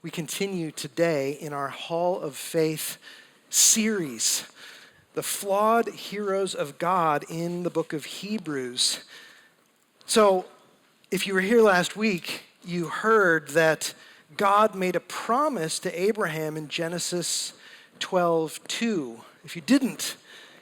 We continue today in our Hall of Faith series, the flawed heroes of God in the book of Hebrews. So, if you were here last week, you heard that God made a promise to Abraham in Genesis 12:2. If you didn't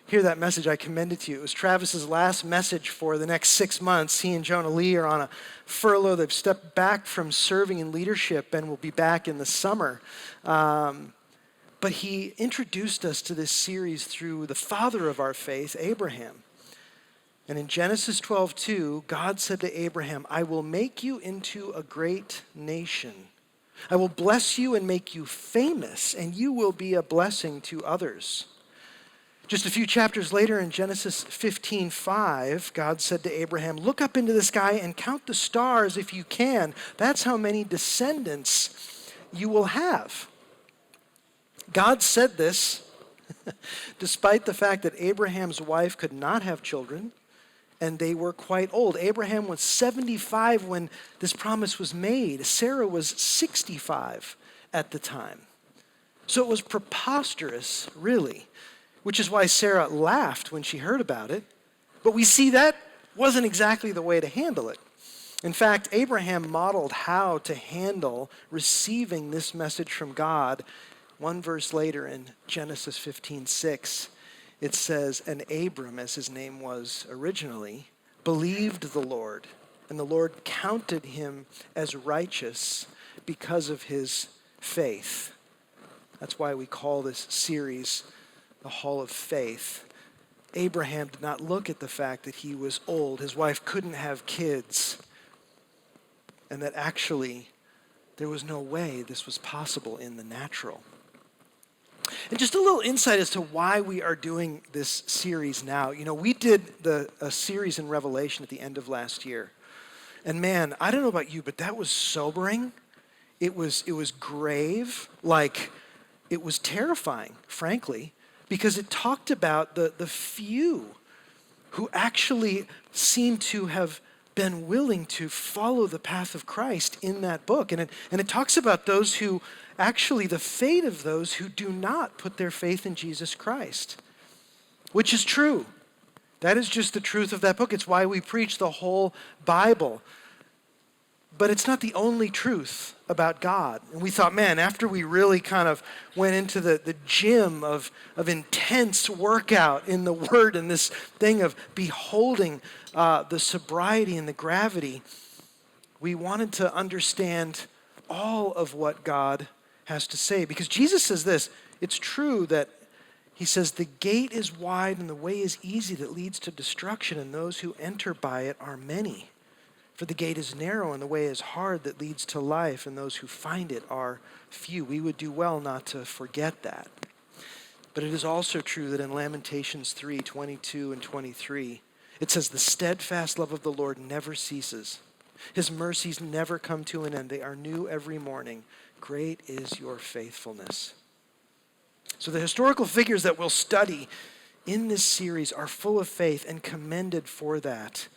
hear that message, I commend it to you. It was Travis's last message for the next 6 months. He and Jonah Lee are on a furlough. They've stepped back from serving in leadership and will be back in the summer. But he introduced us to this series through the father of our faith, Abraham. And in Genesis 12:2, God said to Abraham, I will make you into a great nation. I will bless you and make you famous, and you will be a blessing to others. Just a few chapters later in Genesis 15:5, God said to Abraham, look up into the sky and count the stars if you can. That's how many descendants you will have. God said this despite the fact that Abraham's wife could not have children, and they were quite old. Abraham was 75 when this promise was made. Sarah was 65 at the time. So it was preposterous, really, which is why Sarah laughed when she heard about it. But we see that wasn't exactly the way to handle it. In fact, Abraham modeled how to handle receiving this message from God. One verse later in Genesis 15:6, it says, and Abram, as his name was originally, believed the Lord, and the Lord counted him as righteous because of his faith. That's why we call this series the Hall of Faith. Abraham did not look at the fact that he was old, his wife couldn't have kids, and that actually there was no way this was possible in the natural. And just a little insight as to why we are doing this series now. You know, we did a series in Revelation at the end of last year. And man, I don't know about you, but that was sobering. It was grave, like it was terrifying, frankly, because it talked about the few who actually seem to have been willing to follow the path of Christ in that book. And it talks about those who actually, the fate of those who do not put their faith in Jesus Christ, which is true. That is just the truth of that book. It's why we preach the whole Bible. But it's not the only truth about God. And we thought, man, after we really kind of went into the gym of intense workout in the Word and this thing of beholding the sobriety and the gravity, we wanted to understand all of what God has to say. Because Jesus says this, it's true that he says, the gate is wide and the way is easy that leads to destruction, and those who enter by it are many. For the gate is narrow and the way is hard that leads to life, and those who find it are few. We would do well not to forget that. But it is also true that in Lamentations 3:22 and 23, it says, the steadfast love of the Lord never ceases. His mercies never come to an end. They are new every morning. Great is your faithfulness. So the historical figures that we'll study in this series are full of faith and commended for that.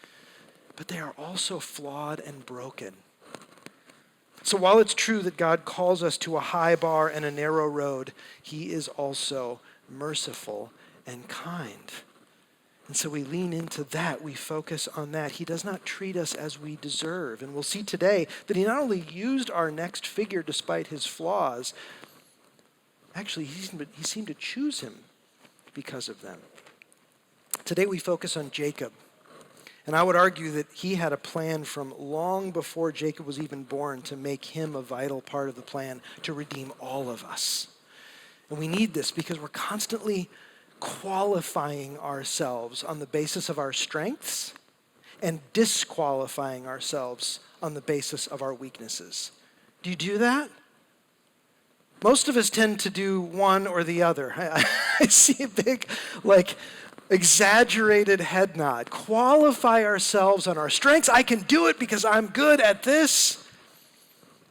But they are also flawed and broken. So while it's true that God calls us to a high bar and a narrow road, he is also merciful and kind. And so we lean into that. We focus on that. He does not treat us as we deserve. And we'll see today that he not only used our next figure despite his flaws, actually he seemed to choose him because of them. Today we focus on Jacob. And I would argue that he had a plan from long before Jacob was even born to make him a vital part of the plan to redeem all of us. And we need this because we're constantly qualifying ourselves on the basis of our strengths and disqualifying ourselves on the basis of our weaknesses. Do you do that? Most of us tend to do one or the other. I see a big, exaggerated head nod. Qualify ourselves on our strengths. I can do it because I'm good at this.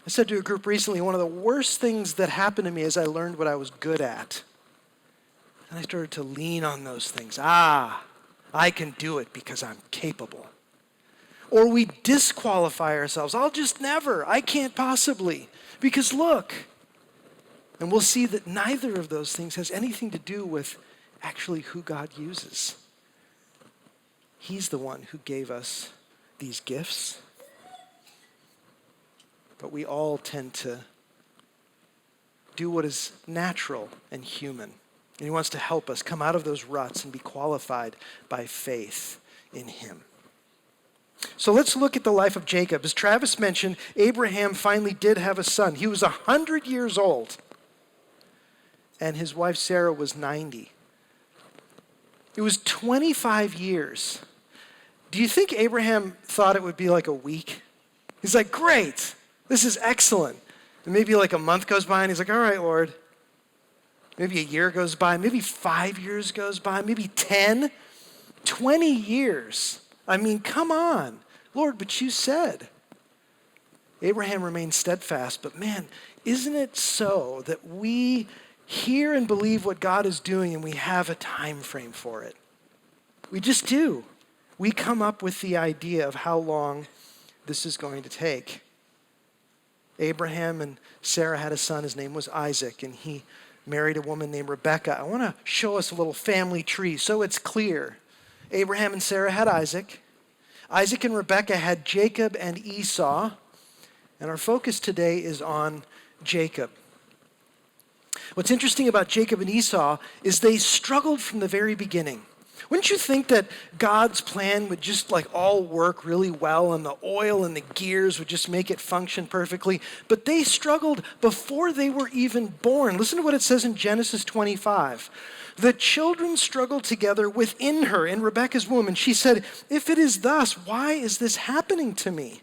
I said to a group recently, one of the worst things that happened to me is I learned what I was good at. And I started to lean on those things. I can do it because I'm capable. or we disqualify ourselves. I'll just never. I can't possibly. Because look, and we'll see that neither of those things has anything to do with actually who God uses. He's the one who gave us these gifts. But we all tend to do what is natural and human. And he wants to help us come out of those ruts and be qualified by faith in him. So let's look at the life of Jacob. As Travis mentioned, Abraham finally did have a son. He was 100 years old, and his wife Sarah was 90. It was 25 years. Do you think Abraham thought it would be like a week? He's like, great, this is excellent. And maybe like a month goes by, and he's like, all right, Lord. Maybe a year goes by, maybe 5 years goes by, maybe 10, 20 years. I mean, come on. Lord, but you said. Abraham remained steadfast, but man, isn't it so that we hear and believe what God is doing and we have a time frame for it? We just do. We come up with the idea of how long this is going to take. Abraham and Sarah had a son. His name was Isaac, and he married a woman named Rebekah. I want to show us a little family tree so it's clear. Abraham and Sarah had Isaac. Isaac and Rebekah had Jacob and Esau. And our focus today is on Jacob. What's interesting about Jacob and Esau is they struggled from the very beginning. Wouldn't you think that God's plan would just like all work really well and the oil and the gears would just make it function perfectly? But they struggled before they were even born. Listen to what it says in Genesis 25. The children struggled together within her in Rebekah's womb. And she said, if it is thus, why is this happening to me?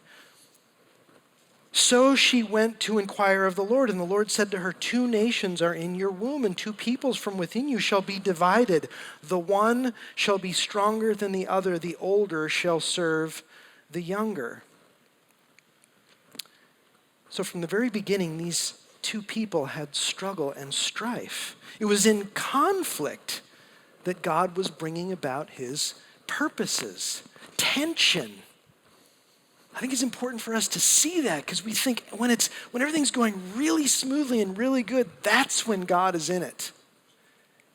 So she went to inquire of the Lord, and the Lord said to her, 2 nations are in your womb, and 2 peoples from within you shall be divided. The one shall be stronger than the other. The older shall serve the younger. So from the very beginning, these 2 people had struggle and strife. It was in conflict that God was bringing about his purposes. Tension. I think it's important for us to see that because we think when everything's going really smoothly and really good, that's when God is in it.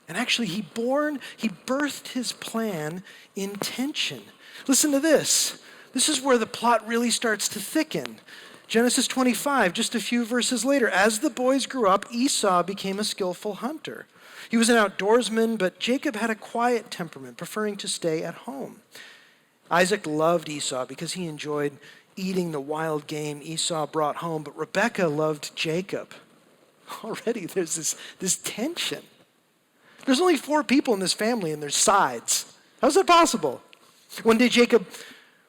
And actually, he birthed his plan in tension. Listen to this. This is where the plot really starts to thicken. Genesis 25, just a few verses later. As the boys grew up, Esau became a skillful hunter. He was an outdoorsman, but Jacob had a quiet temperament, preferring to stay at home. Isaac loved Esau because he enjoyed eating the wild game Esau brought home, but Rebekah loved Jacob. Already there's this tension. There's only 4 people in this family and there's sides. How's that possible? One day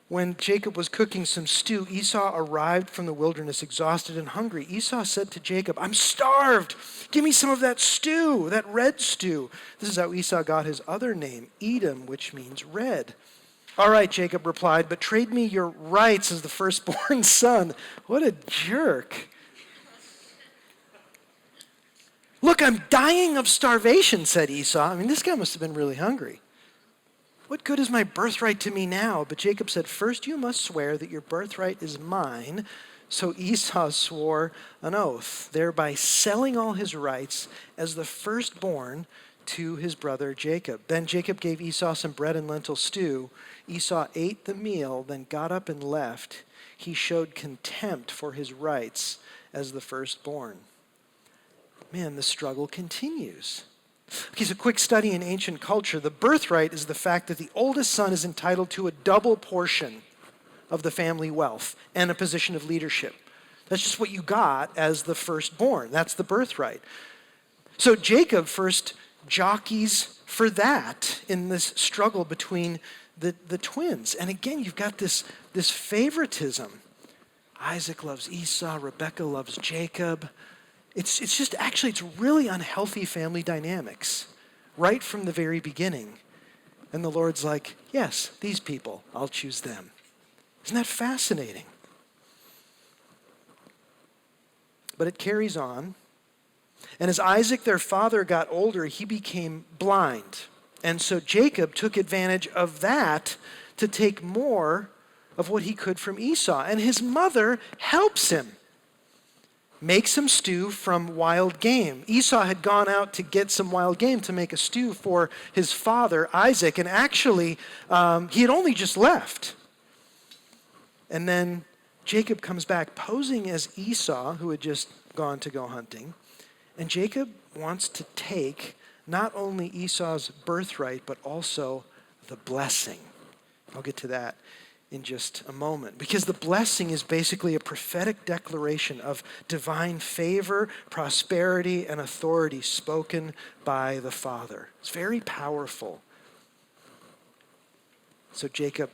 when Jacob was cooking some stew, Esau arrived from the wilderness exhausted and hungry. Esau said to Jacob, I'm starved. Give me some of that stew, that red stew. This is how Esau got his other name, Edom, which means red. All right, Jacob replied, but trade me your rights as the firstborn son. What a jerk. Look, I'm dying of starvation, said Esau. I mean, this guy must have been really hungry. What good is my birthright to me now? But Jacob said, first you must swear that your birthright is mine. So Esau swore an oath, thereby selling all his rights as the firstborn to his brother Jacob. Then Jacob gave Esau some bread and lentil stew. Esau ate the meal, then got up and left. He showed contempt for his rights as the firstborn. Man, the struggle continues. Okay, so quick study in ancient culture. The birthright is the fact that the oldest son is entitled to a double portion of the family wealth and a position of leadership. That's just what you got as the firstborn. That's the birthright. So Jacob first jockeys for that in this struggle between the twins. And again, you've got this favoritism. Isaac loves Esau, Rebekah loves Jacob. It's really unhealthy family dynamics right from the very beginning. And the Lord's like, yes, these people, I'll choose them. Isn't that fascinating? But it carries on. And as Isaac, their father, got older, he became blind. And so Jacob took advantage of that to take more of what he could from Esau. And his mother helps him, makes him stew from wild game. Esau had gone out to get some wild game to make a stew for his father, Isaac, and actually he had only just left. And then Jacob comes back posing as Esau, who had just gone to go hunting. And Jacob wants to take not only Esau's birthright, but also the blessing. I'll get to that in just a moment. Because the blessing is basically a prophetic declaration of divine favor, prosperity, and authority spoken by the Father. It's very powerful. So Jacob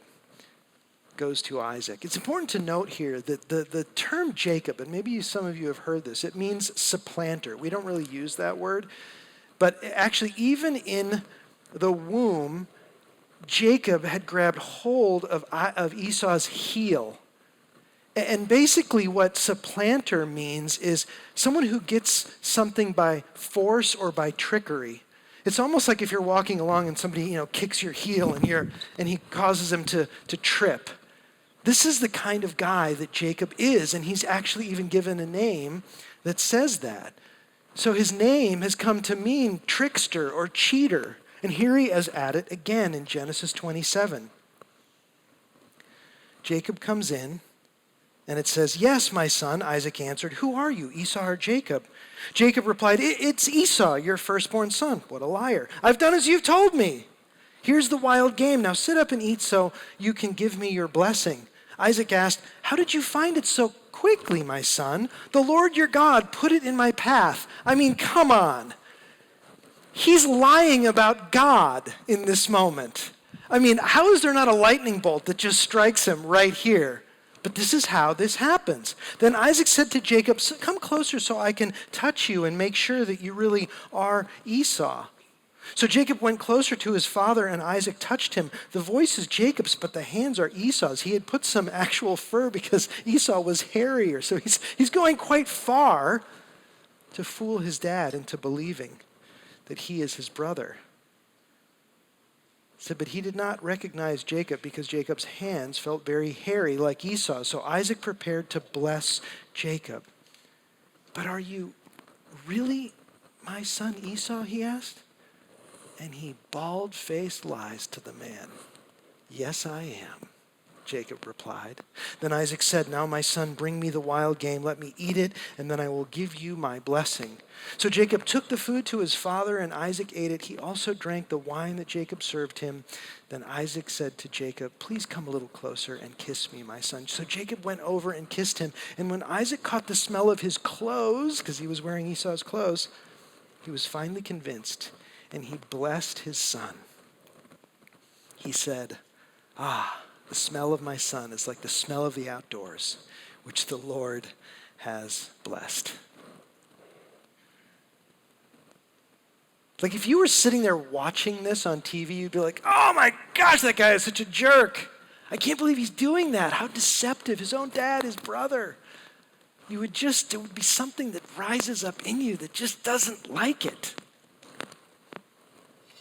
goes to Isaac. It's important to note here that the term Jacob, and maybe some of you have heard this, it means supplanter. We don't really use that word, but actually even in the womb, Jacob had grabbed hold of Esau's heel. And basically what supplanter means is someone who gets something by force or by trickery. It's almost like if you're walking along and somebody, kicks your heel and he causes him to trip. This is the kind of guy that Jacob is, and he's actually even given a name that says that. So his name has come to mean trickster or cheater. And here he is at it again in Genesis 27. Jacob comes in, and it says, "Yes, my son," Isaac answered. "Who are you, Esau or Jacob?" Jacob replied, "It's Esau, your firstborn son." What a liar. "I've done as you've told me. Here's the wild game. Now sit up and eat so you can give me your blessing." Isaac asked, "How did you find it so quickly, my son? The Lord your God put it in my path." I mean, come on. He's lying about God in this moment. I mean, how is there not a lightning bolt that just strikes him right here? But this is how this happens. Then Isaac said to Jacob, "Come closer so I can touch you and make sure that you really are Esau." So Jacob went closer to his father, and Isaac touched him. The voice is Jacob's, but the hands are Esau's. He had put some actual fur because Esau was hairier. So he's going quite far to fool his dad into believing that he is his brother. Said, but he did not recognize Jacob because Jacob's hands felt very hairy like Esau. So Isaac prepared to bless Jacob. "But are you really my son Esau?" he asked. And he bald-faced lies to the man. "Yes, I am," Jacob replied. Then Isaac said, "Now, my son, bring me the wild game. Let me eat it, and then I will give you my blessing." So Jacob took the food to his father, and Isaac ate it. He also drank the wine that Jacob served him. Then Isaac said to Jacob, "Please come a little closer and kiss me, my son." So Jacob went over and kissed him. And when Isaac caught the smell of his clothes, because he was wearing Esau's clothes, he was finally convinced, and he blessed his son. He said, "The smell of my son is like the smell of the outdoors, which the Lord has blessed." Like if you were sitting there watching this on TV, you'd be like, "Oh my gosh, that guy is such a jerk. I can't believe he's doing that. How deceptive. His own dad, his brother." It would be something that rises up in you that just doesn't like it.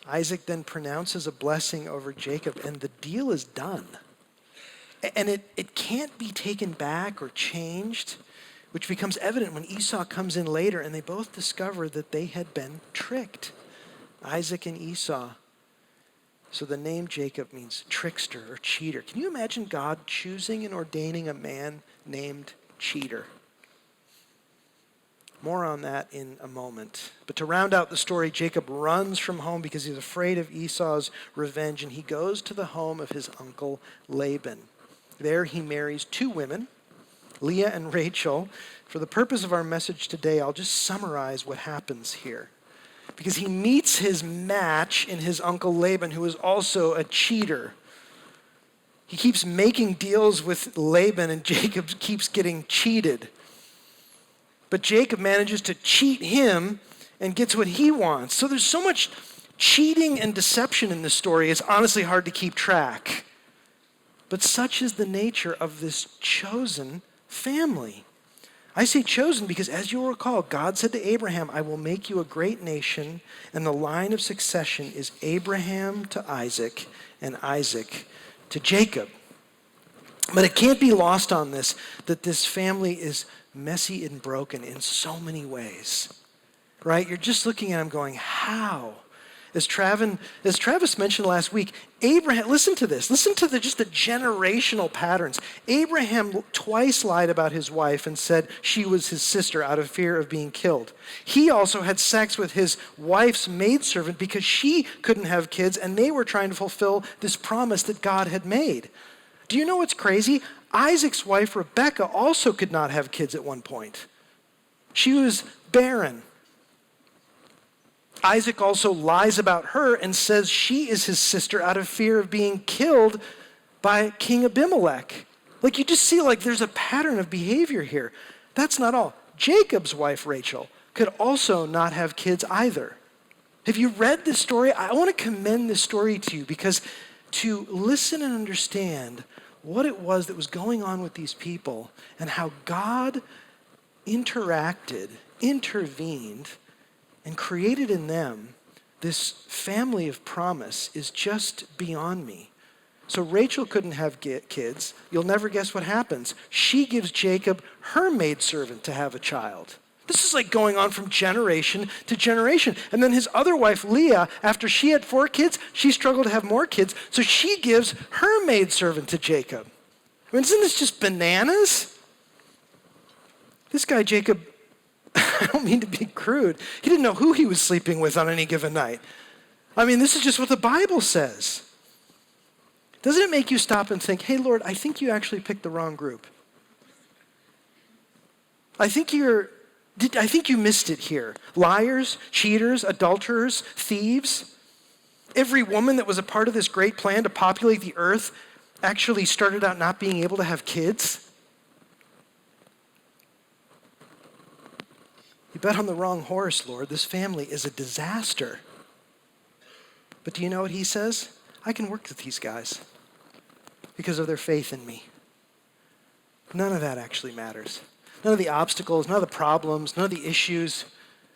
Isaac then pronounces a blessing over Jacob, and the deal is done. And it can't be taken back or changed, which becomes evident when Esau comes in later, and they both discover that they had been tricked. Isaac and Esau. So the name Jacob means trickster or cheater. Can you imagine God choosing and ordaining a man named Cheater? More on that in a moment. But to round out the story, Jacob runs from home because he's afraid of Esau's revenge, and he goes to the home of his uncle Laban. There he marries two women, Leah and Rachel. For the purpose of our message today, I'll just summarize what happens here. Because he meets his match in his uncle Laban, who is also a cheater. He keeps making deals with Laban, and Jacob keeps getting cheated. But Jacob manages to cheat him and gets what he wants. So there's so much cheating and deception in this story, it's honestly hard to keep track. But such is the nature of this chosen family. I say chosen because, as you'll recall, God said to Abraham, "I will make you a great nation," and the line of succession is Abraham to Isaac and Isaac to Jacob. But it can't be lost on this that this family is messy and broken in so many ways, right? You're just looking at them going, how? As Travis mentioned last week, Abraham, listen to this. Listen to just the generational patterns. Abraham twice lied about his wife and said she was his sister out of fear of being killed. He also had sex with his wife's maidservant because she couldn't have kids, and they were trying to fulfill this promise that God had made. Do you know what's crazy? Isaac's wife, Rebekah, also could not have kids at one point. She was barren. Isaac also lies about her and says she is his sister out of fear of being killed by King Abimelech. Like, you just see, like, there's a pattern of behavior here. That's not all. Jacob's wife, Rachel, could also not have kids either. Have you read this story? I want to commend this story to you because to listen and understand what it was that was going on with these people and how God intervened, and created in them this family of promise is just beyond me. So Rachel couldn't have kids. You'll never guess what happens. She gives Jacob her maidservant to have a child. This is like going on from generation to generation. And then his other wife, Leah, after she had 4 kids, she struggled to have more kids. So she gives her maidservant to Jacob. I mean, isn't this just bananas? This guy, Jacob, I don't mean to be crude. He didn't know who he was sleeping with on any given night. I mean, this is just what the Bible says. Doesn't it make you stop and think, hey, Lord, I think you actually picked the wrong group. I think you missed it here. Liars, cheaters, adulterers, thieves. Every woman that was a part of this great plan to populate the earth actually started out not being able to have kids. You bet on the wrong horse, Lord. This family is a disaster. But do you know what he says? I can work with these guys because of their faith in me. None of that actually matters. None of the obstacles, none of the problems, none of the issues,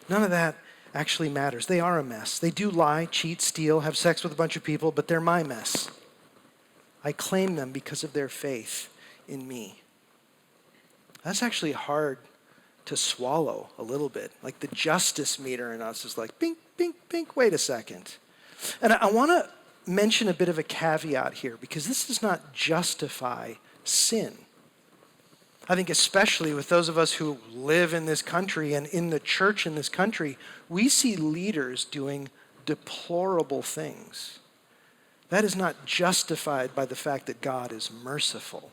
none of that actually matters. They are a mess. They do lie, cheat, steal, have sex with a bunch of people, but they're my mess. I claim them because of their faith in me. That's actually hard to swallow a little bit. Like the justice meter in us is like, bink, bink, bink, wait a second. And I want to mention a bit of a caveat here because this does not justify sin. I think especially with those of us who live in this country and in the church in this country, we see leaders doing deplorable things. That is not justified by the fact that God is merciful.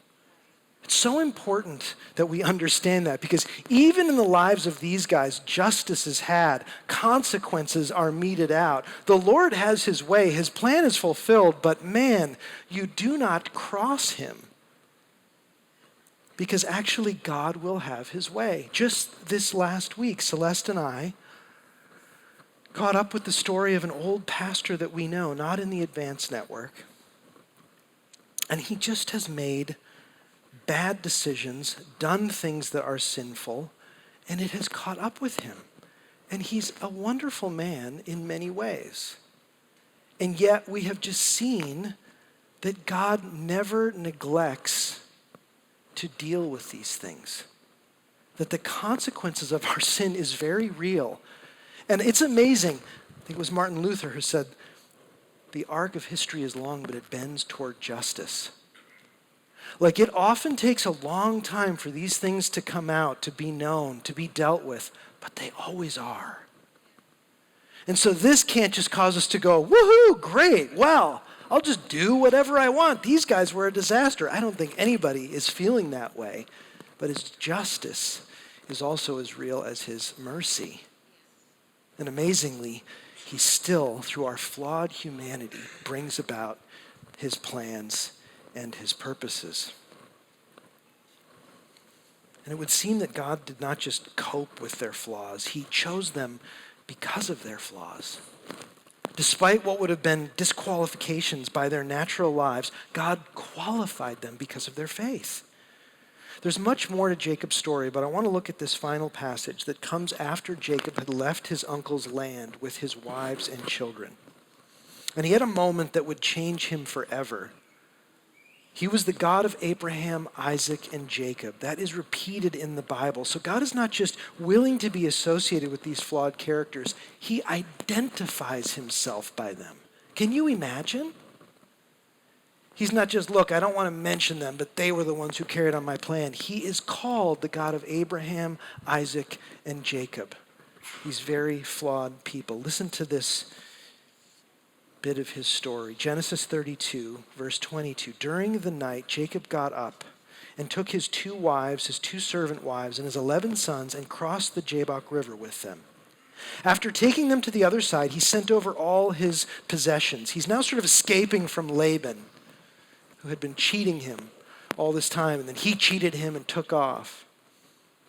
It's so important that we understand that because even in the lives of these guys, justice is had, consequences are meted out. The Lord has his way, his plan is fulfilled, but man, you do not cross him because actually God will have his way. Just this last week, Celeste and I caught up with the story of an old pastor that we know, not in the Advance Network, and he just has made bad decisions, done things that are sinful, and it has caught up with him. And he's a wonderful man in many ways. And yet we have just seen that God never neglects to deal with these things. That the consequences of our sin is very real. And it's amazing. I think it was Martin Luther who said, the arc of history is long, but it bends toward justice. Like it often takes a long time for these things to come out, to be known, to be dealt with, but they always are. And so this can't just cause us to go, woohoo, great, well, I'll just do whatever I want. These guys were a disaster. I don't think anybody is feeling that way, but his justice is also as real as his mercy. And amazingly, he still, through our flawed humanity, brings about his plans and his purposes. And it would seem that God did not just cope with their flaws. He chose them because of their flaws. Despite what would have been disqualifications by their natural lives, God qualified them because of their faith. There's much more to Jacob's story, but I want to look at this final passage that comes after Jacob had left his uncle's land with his wives and children. And he had a moment that would change him forever. He was the God of Abraham, Isaac, and Jacob. That is repeated in the Bible. So God is not just willing to be associated with these flawed characters, he identifies himself by them. Can you imagine? He's not just, look, I don't want to mention them, but they were the ones who carried on my plan. He is called the God of Abraham, Isaac, and Jacob. These very flawed people. Listen to this bit of his story. Genesis 32, verse 22. During the night, Jacob got up and took his 2 wives, his 2 servant wives, and his 11 sons, and crossed the Jabbok River with them. After taking them to the other side, he sent over all his possessions. He's now sort of escaping from Laban, who had been cheating him all this time, and then he cheated him and took off.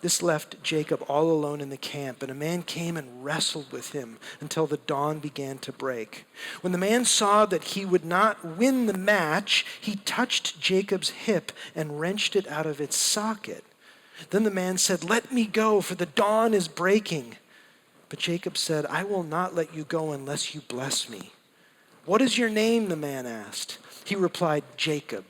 This left Jacob all alone in the camp, and a man came and wrestled with him until the dawn began to break. When the man saw that he would not win the match, he touched Jacob's hip and wrenched it out of its socket. Then the man said, "Let me go, for the dawn is breaking." But Jacob said, "I will not let you go unless you bless me." "What is your name?" the man asked. He replied, "Jacob."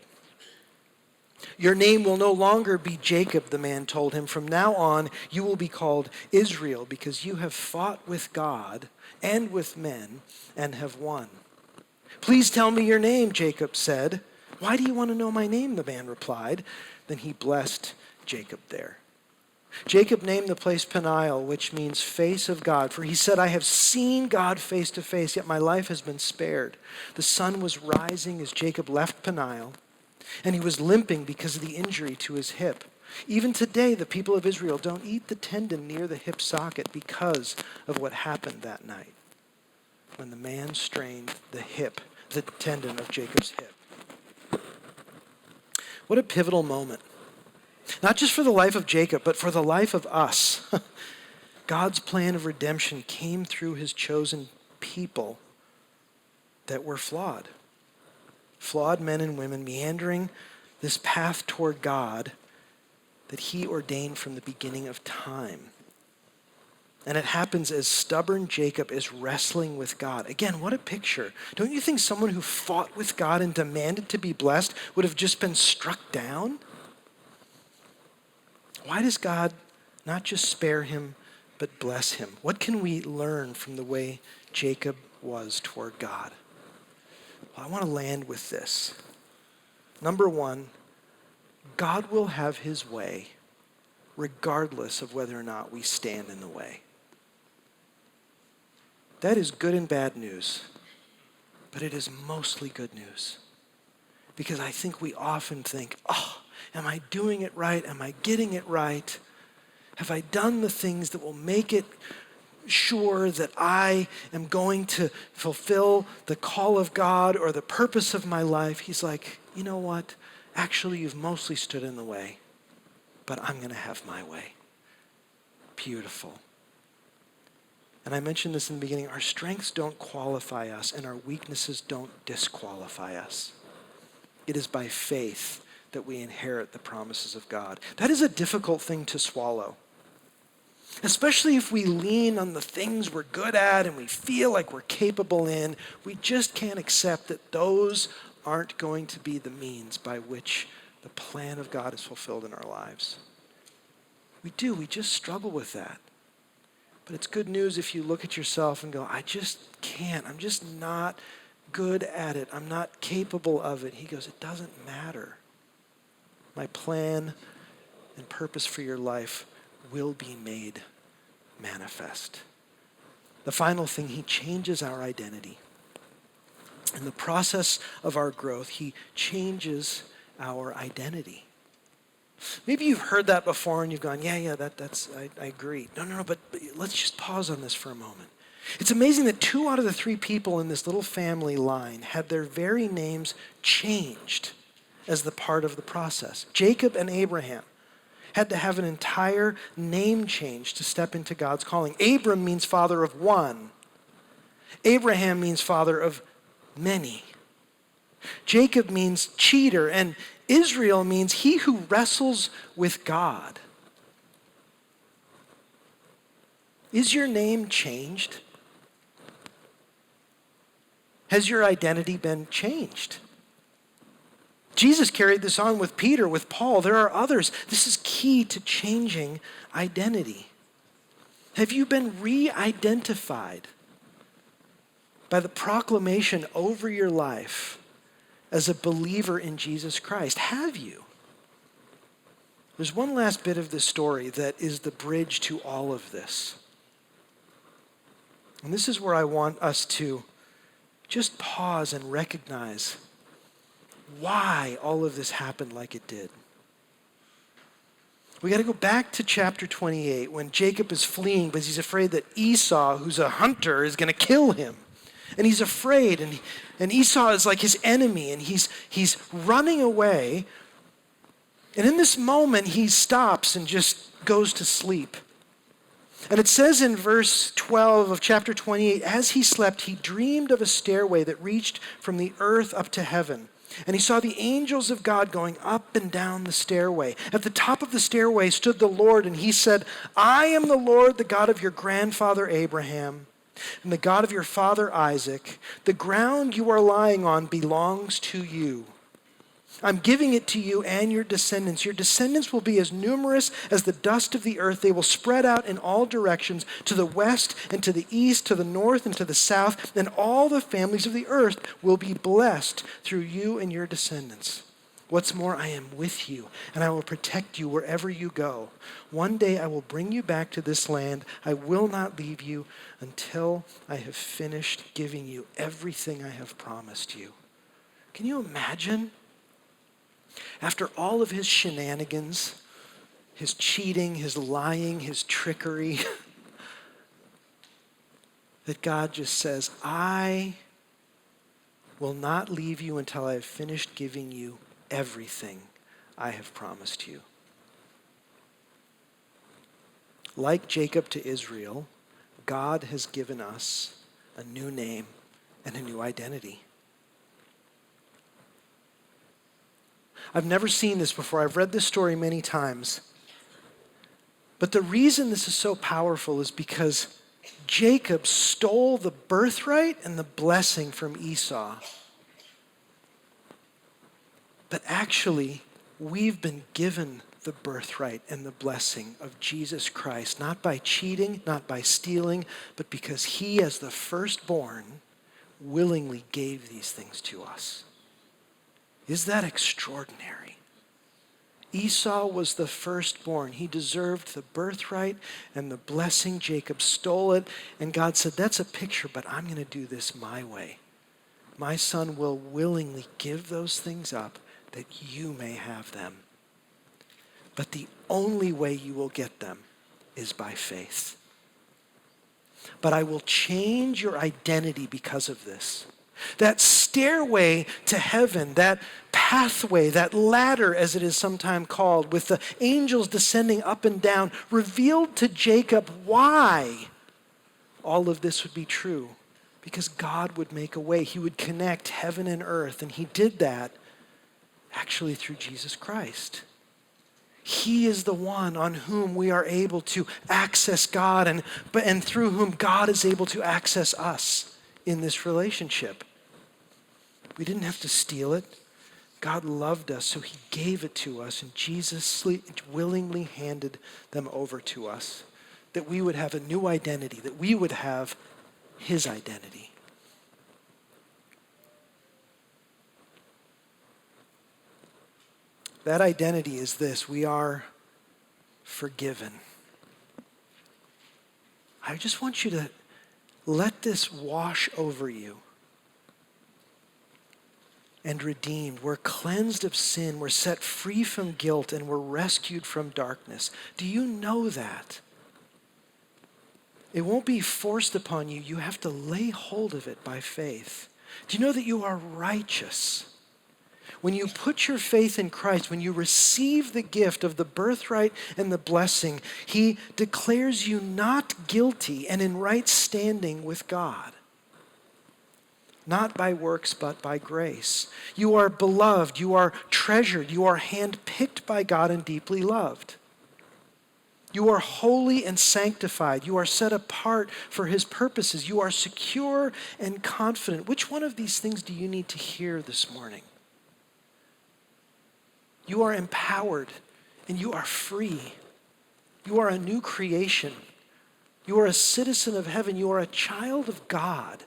"Your name will no longer be Jacob," the man told him. "From now on, you will be called Israel, because you have fought with God and with men and have won." "Please tell me your name," Jacob said. "Why do you want to know my name?" the man replied. Then he blessed Jacob there. Jacob named the place Peniel, which means face of God, for he said, "I have seen God face to face, yet my life has been spared." The sun was rising as Jacob left Peniel, and he was limping because of the injury to his hip. Even today, the people of Israel don't eat the tendon near the hip socket because of what happened that night when the man strained the tendon of Jacob's hip. What a pivotal moment. Not just for the life of Jacob, but for the life of us. God's plan of redemption came through his chosen people that were flawed. Flawed men and women meandering this path toward God that he ordained from the beginning of time. And it happens as stubborn Jacob is wrestling with God. Again, what a picture. Don't you think someone who fought with God and demanded to be blessed would have just been struck down? Why does God not just spare him, but bless him? What can we learn from the way Jacob was toward God? Well, I want to land with this. Number one, God will have his way regardless of whether or not we stand in the way. That is good and bad news, but it is mostly good news. Because I think we often think, am I doing it right? Am I getting it right? Have I done the things that will make it sure that I am going to fulfill the call of God or the purpose of my life? He's like, you know what? Actually, you've mostly stood in the way, but I'm going to have my way. Beautiful. And I mentioned this in the beginning. Our strengths don't qualify us, and our weaknesses don't disqualify us. It is by faith that we inherit the promises of God. That is a difficult thing to swallow, especially if we lean on the things we're good at and we feel like we're capable in. We just can't accept that those aren't going to be the means by which the plan of God is fulfilled in our lives. We just struggle with that. But it's good news if you look at yourself and go, I just can't. I'm just not good at it. I'm not capable of it. He goes, it doesn't matter. My plan and purpose for your life will be made manifest. The final thing, he changes our identity. In the process of our growth, he changes our identity. Maybe you've heard that before and you've gone, that's I agree. No, but let's just pause on this for a moment. It's amazing that 2 out of the 3 people in this little family line had their very names changed as the part of the process. Jacob and Abraham had to have an entire name change to step into God's calling. Abram means father of one. Abraham means father of many. Jacob means cheater, and Israel means he who wrestles with God. Is your name changed? Has your identity been changed? Jesus carried this on with Peter, with Paul. There are others. This is key to changing identity. Have you been re-identified by the proclamation over your life as a believer in Jesus Christ? Have you? There's one last bit of this story that is the bridge to all of this. And this is where I want us to just pause and recognize why all of this happened like it did. We got to go back to chapter 28 when Jacob is fleeing because he's afraid that Esau, who's a hunter, is going to kill him. And he's afraid, and Esau is like his enemy, and he's running away. And in this moment, he stops and just goes to sleep. And it says in verse 12 of chapter 28, as he slept, he dreamed of a stairway that reached from the earth up to heaven. And he saw the angels of God going up and down the stairway. At the top of the stairway stood the Lord, and he said, I am the Lord, the God of your grandfather Abraham, and the God of your father Isaac. The ground you are lying on belongs to you. I'm giving it to you and your descendants. Your descendants will be as numerous as the dust of the earth. They will spread out in all directions, to the west and to the east, to the north and to the south. And all the families of the earth will be blessed through you and your descendants. What's more, I am with you, and I will protect you wherever you go. One day I will bring you back to this land. I will not leave you until I have finished giving you everything I have promised you. Can you imagine? After all of his shenanigans, his cheating, his lying, his trickery, that God just says, I will not leave you until I have finished giving you everything I have promised you. Like Jacob to Israel, God has given us a new name and a new identity. I've never seen this before. I've read this story many times. But the reason this is so powerful is because Jacob stole the birthright and the blessing from Esau. But actually, we've been given the birthright and the blessing of Jesus Christ, not by cheating, not by stealing, but because he, as the firstborn, willingly gave these things to us. Is that extraordinary? Esau was the firstborn. He deserved the birthright and the blessing. Jacob stole it, and God said, that's a picture, but I'm going to do this my way. My son will willingly give those things up that you may have them. But the only way you will get them is by faith. But I will change your identity because of this. That stairway to heaven, that pathway, that ladder as it is sometimes called, with the angels descending up and down, revealed to Jacob why all of this would be true. Because God would make a way. He would connect heaven and earth, and he did that actually through Jesus Christ. He is the one on whom we are able to access God, and through whom God is able to access us in this relationship. We didn't have to steal it. God loved us, so he gave it to us, and Jesus willingly handed them over to us, that we would have a new identity, that we would have his identity. That identity is this: we are forgiven. I just want you to let this wash over you. And redeemed. We're cleansed of sin. We're set free from guilt, and we're rescued from darkness. Do you know that? It won't be forced upon you. You have to lay hold of it by faith. Do you know that you are righteous? When you put your faith in Christ, when you receive the gift of the birthright and the blessing, he declares you not guilty and in right standing with God. Not by works, but by grace. You are beloved, you are treasured, you are handpicked by God and deeply loved. You are holy and sanctified. You are set apart for his purposes. You are secure and confident. Which one of these things do you need to hear this morning? You are empowered and you are free. You are a new creation. You are a citizen of heaven. You are a child of God.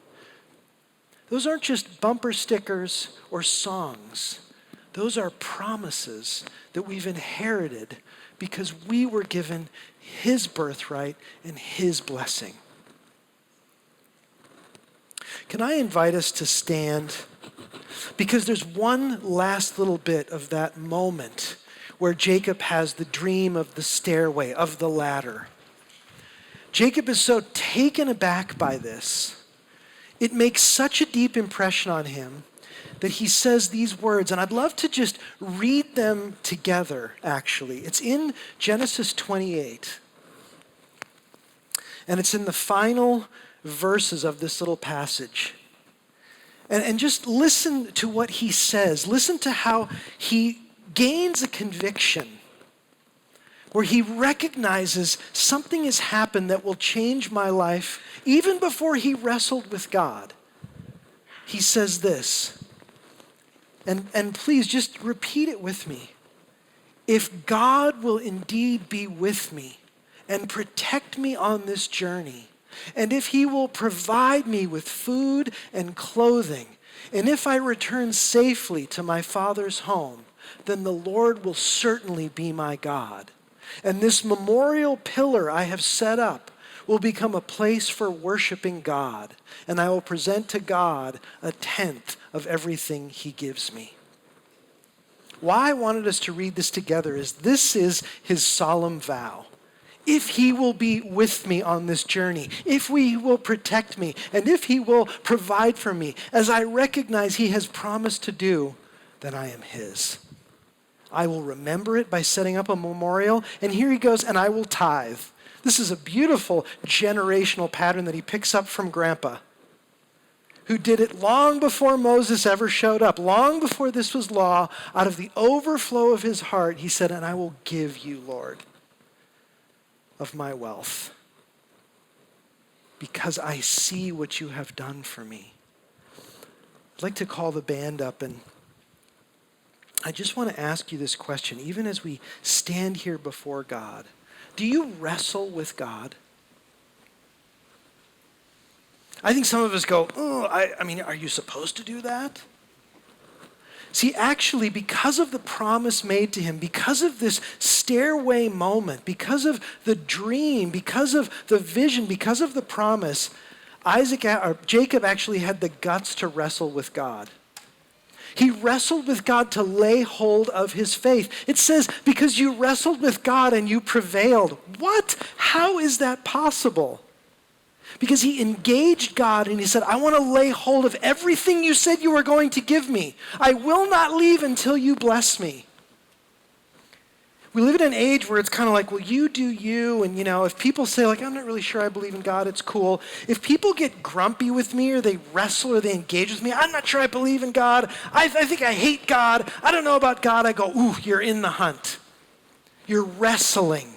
Those aren't just bumper stickers or songs. Those are promises that we've inherited because we were given his birthright and his blessing. Can I invite us to stand? Because there's one last little bit of that moment where Jacob has the dream of the stairway, of the ladder. Jacob is so taken aback by this. It makes such a deep impression on him that he says these words, and I'd love to just read them together, actually. It's in Genesis 28. And it's in the final verses of this little passage. And just listen to what he says. Listen to how he gains a conviction where he recognizes something has happened that will change my life even before he wrestled with God. He says this, and please just repeat it with me. If God will indeed be with me and protect me on this journey, and if he will provide me with food and clothing, and if I return safely to my Father's home, then the Lord will certainly be my God. And this memorial pillar I have set up will become a place for worshiping God, and I will present to God 1/10 of everything he gives me. Why I wanted us to read this together is this is his solemn vow. If he will be with me on this journey, if he will protect me, and if he will provide for me, as I recognize he has promised to do, then I am his. I will remember it by setting up a memorial, and here he goes, and I will tithe. This is a beautiful generational pattern that he picks up from Grandpa, who did it long before Moses ever showed up, long before this was law. Out of the overflow of his heart, he said, and I will give you, Lord, of my wealth, because I see what you have done for me. I'd like to call the band up, and I just want to ask you this question, even as we stand here before God. Do you wrestle with God? I think some of us go, I mean, are you supposed to do that? See, actually, because of the promise made to him, because of this stairway moment, because of the dream, because of the vision, because of the promise, Jacob actually had the guts to wrestle with God. He wrestled with God to lay hold of his faith. It says, because you wrestled with God and you prevailed. What? How is that possible? Because he engaged God and he said, I want to lay hold of everything you said you were going to give me. I will not leave until you bless me. We live in an age where it's kind of like, well, you do you. And, if people say, like, I'm not really sure I believe in God, it's cool. If people get grumpy with me or they wrestle or they engage with me, I'm not sure I believe in God. I think I hate God. I don't know about God. I go, ooh, you're in the hunt. You're wrestling.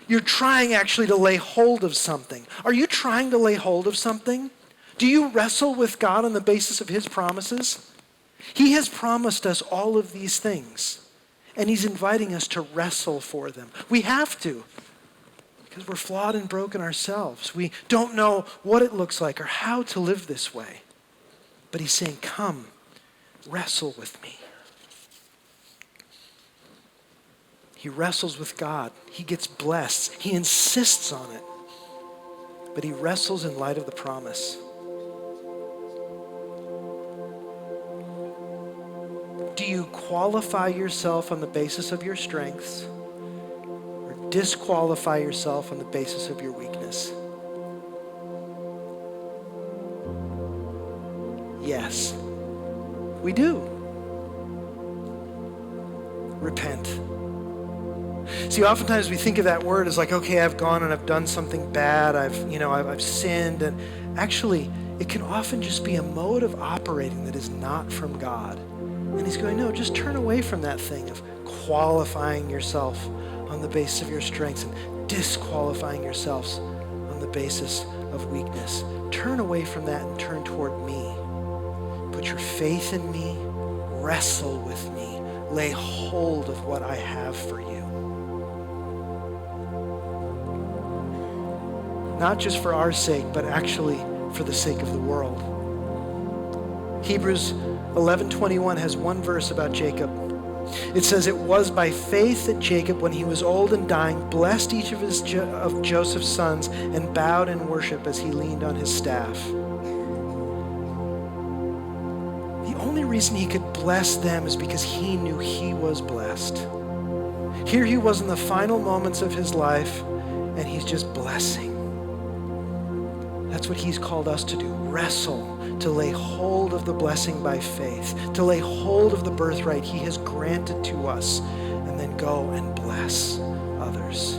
You're trying actually to lay hold of something. Are you trying to lay hold of something? Do you wrestle with God on the basis of his promises? He has promised us all of these things. And he's inviting us to wrestle for them. We have to, because we're flawed and broken ourselves. We don't know what it looks like or how to live this way. But he's saying, come, wrestle with me. He wrestles with God. He gets blessed. He insists on it. But he wrestles in light of the promise. Do you qualify yourself on the basis of your strengths or disqualify yourself on the basis of your weakness? Yes, we do. Repent. See, oftentimes we think of that word as like, okay, I've gone and I've done something bad. I've sinned. And actually, it can often just be a mode of operating that is not from God. And he's going, no, just turn away from that thing of qualifying yourself on the basis of your strengths and disqualifying yourselves on the basis of weakness. Turn away from that and turn toward me. Put your faith in me, wrestle with me, lay hold of what I have for you. Not just for our sake, but actually for the sake of the world. Hebrews 11:21 has one verse about Jacob. It says, "It was by faith that Jacob, when he was old and dying, blessed each of Joseph's sons and bowed in worship as he leaned on his staff." The only reason he could bless them is because he knew he was blessed. Here he was in the final moments of his life, and he's just blessing. That's what he's called us to do. Wrestle, to lay hold of the blessing by faith, to lay hold of the birthright he has granted to us, and then go and bless others.